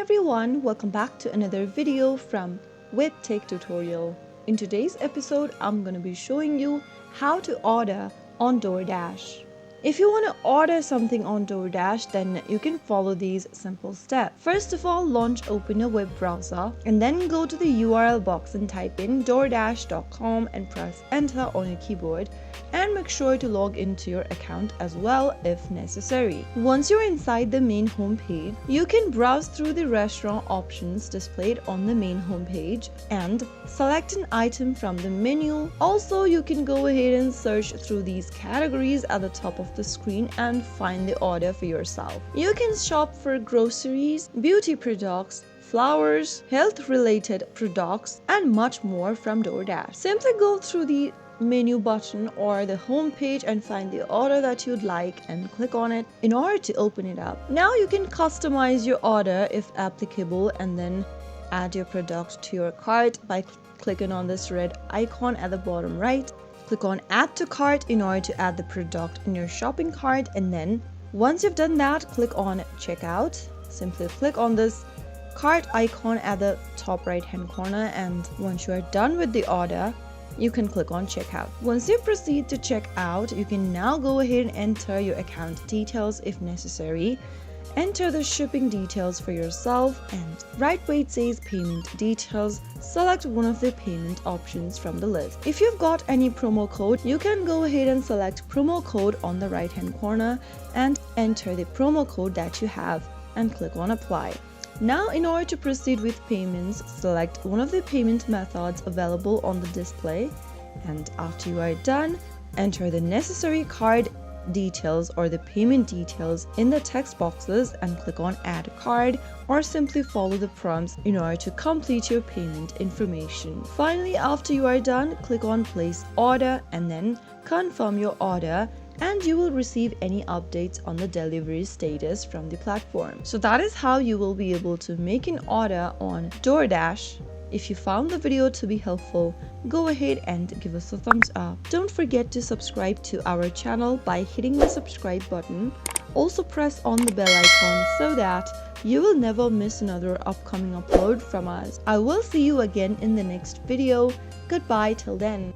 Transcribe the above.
everyone, welcome back to another video from Webtech Tutorial. In today's episode, I'm going to be showing you how to order on DoorDash. If you want to order something on DoorDash, then you can follow these simple steps. First of all, open a web browser and then go to the URL box and type in doordash.com and press enter on your keyboard, and make sure to log into your account as well if necessary. Once you're inside the main homepage, you can browse through the restaurant options displayed on the main homepage and select an item from the menu. Also, you can go ahead and search through these categories at the top of the screen and find the order for yourself. You can shop for groceries, beauty products, flowers, health-related products, and much more from DoorDash. Simply go through the menu button or the home page and find the order that you'd like and click on it in order to open it up. Now you can customize your order if applicable and then add your product to your cart by clicking on this red icon at the bottom right. Click on add to cart in order to add the product in your shopping cart, and then once you've done that, click on checkout. Simply click on this cart icon at the top right hand corner, and once you are done with the order, you can click on checkout. Once you proceed to check out, you can now go ahead and enter your account details if necessary. Enter the shipping details for yourself, and right where it says payment details, select one of the payment options from the list. If you've got any promo code, you can go ahead and select promo code on the right hand corner and enter the promo code that you have and click on apply. Now, in order to proceed with payments, select one of the payment methods available on the display, and after you are done, enter the necessary card details or the payment details in the text boxes and click on add card, or simply follow the prompts in order to complete your payment information. Finally, after you are done, click on place order and then confirm your order, and you will receive any updates on the delivery status from the platform. So that is how you will be able to make an order on DoorDash. If you found the video to be helpful, go ahead and give us a thumbs up. Don't forget to subscribe to our channel by hitting the subscribe button. Also press on the bell icon so that you will never miss another upcoming upload from us. I will see you again in the next video. Goodbye till then.